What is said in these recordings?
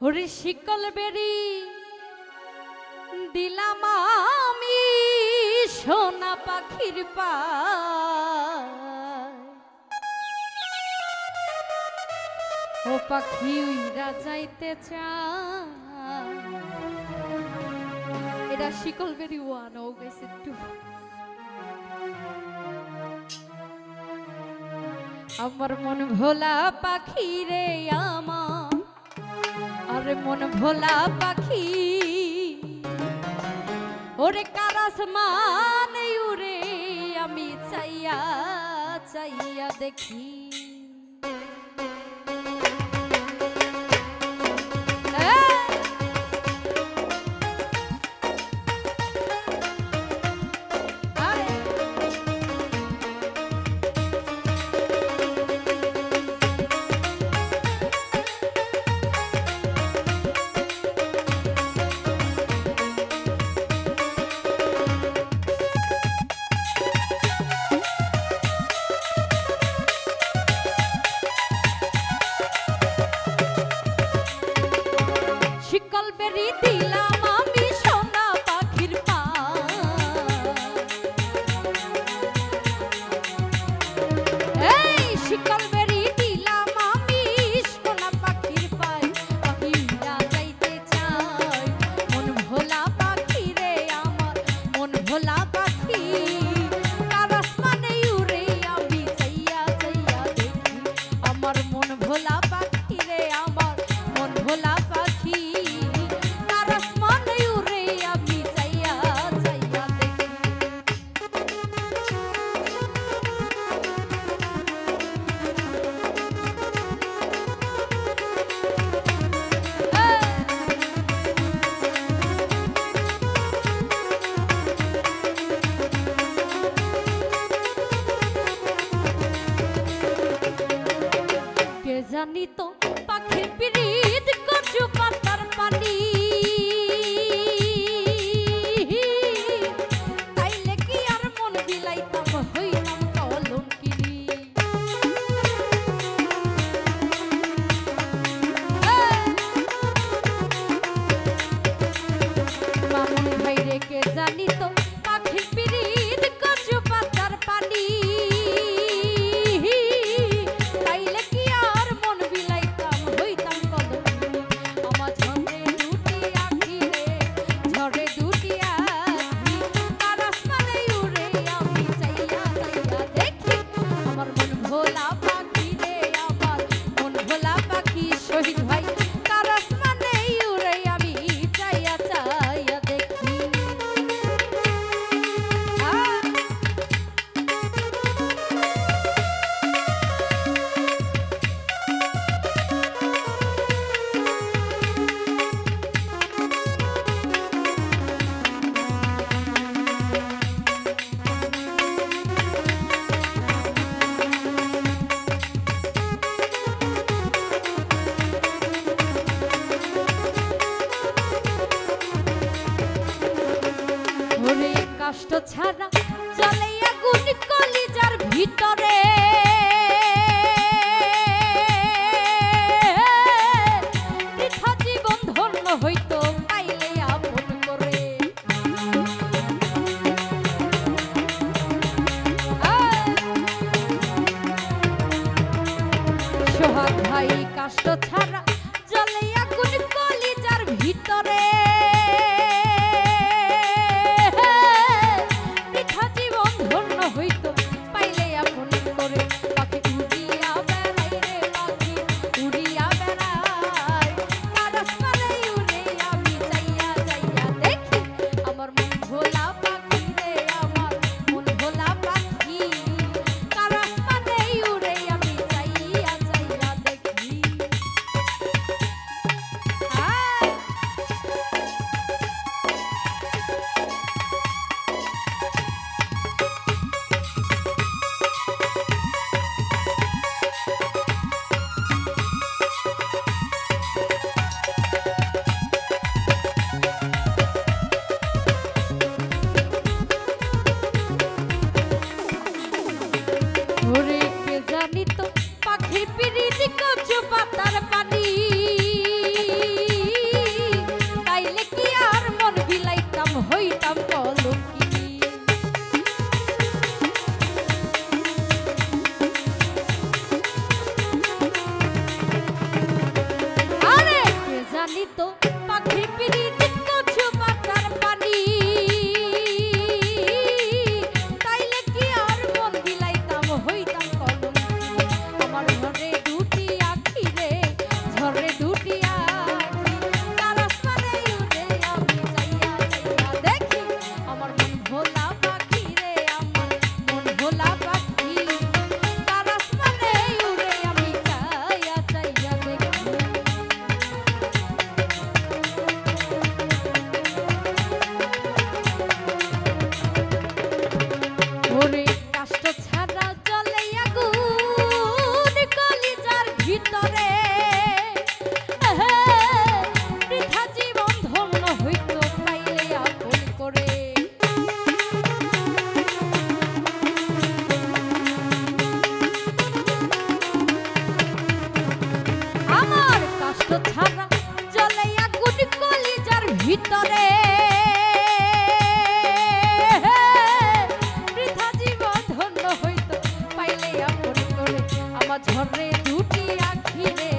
ওরে শিকল বেরি দিলাম আমি সোনা পাখির পায়, ও পাখি উইরা যাইতে চায়। এটা শিকল বেরি 1 ও গেছে 2। আমার মন ভোলা পাখি রে আমার, আরে মন ভোলা পাখি ওরে কারাসমান উড়ে আমি চাইয়া চাইয়া দেখি। শিকল বেরি দিলাম আমি সোনা পাখির পায়, এই শিকল বেরি দিলাম আমি সোনা পাখির পায়, পাখি উড়া যাইতে চাই। মন ভোলা পাখি রে আমার, মন ভোলা পাখি কারাসমানে উড়ে আমি চাইয়া চাইয়া দেখি। আমার মন ভোলা পাখি রে আমার, মন ভোলা পাখি কারাসমানে উড়ে আমি চাইয়া চাইয়া দেখি। কে জানি তো পাখির পিরিত কচু পাতার পানি, তাইলে কি আর মন বিলাইতাম হইলাম কলঙ্কিনী। মামুন ভাই রে কে জানি তো পাখির পিরিত কচু পাতার পানি, তাইলে কি আর মন বিলাইতাম হইতাম কলঙ্কিনী। আমার ঝরে দুটি আখি রে, ঝরে দুটি আখি কারাসমানে উড়ে আমি চাইয়া চাইয়া দেখি। আমার মন ভোলা পাখি রে আমার, মন ভোলা পাখি শহীদ ভাই কারাসমানে উড়ে আমি চাইয়া চাইয়া দেখি। ওরে কষ্ট ছাড়া চলে আগুন কলিজার ভিতরে, বৃথা জীবন ধন্য হইতো পাইলে আপন করে। সোহাগ ভাই কষ্ট ছাড়া চলে আগুন কলিজার ভিতরে, বৃথা জীবন ধন্য হইতো পাইলে আপন করে। পাখি উড়িয়া বেড়াই রে পাখি উড়িয়া বেড়াই, কারাসমানে উড়ে আমি চাইয়া চাইয়া দেখি। আমার মন ভোলা পাখি রে আমার, মন ভোলা পাখি কারাসমানে উড়ে আমি চাইয়া চাইয়া দেখি। ভিতরে বৃথা জীবন ধন্য হইতো পাইলে আপন করে আমার ঝরে দুটি আখি রে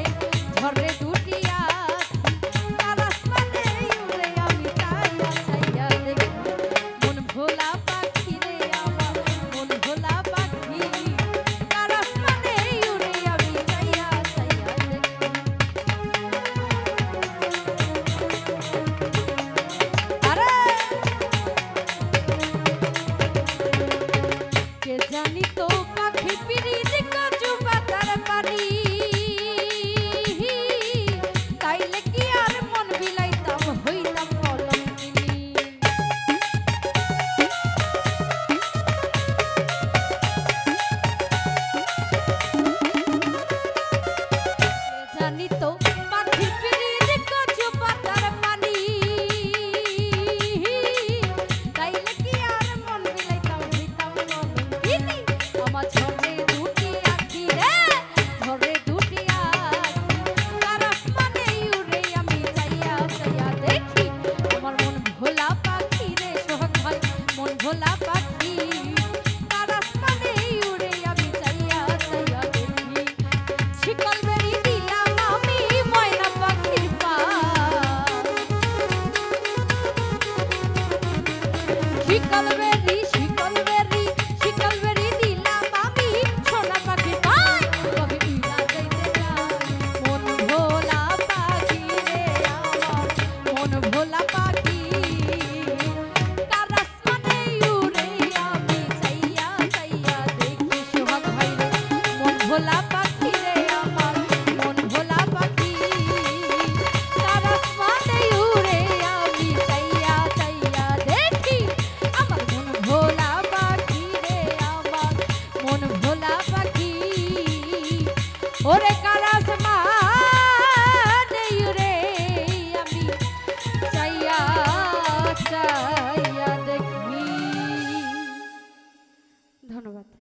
ঝরে দুটি আখি আর আসমানে উড়ে আমি চাইয়া চাইয়া দেখি মন ভোলা পাখি রে আমার মন ভোলা পাখি আর আসমানে উড়ে আমি চাইয়া চাইয়া দেখি আরে কে জানি তো পাখি পিরিত কচু পাতার পানি তাইলে কি আর মন বিলাইতাম হইতাম কলঙ্কিনী কে জানি তো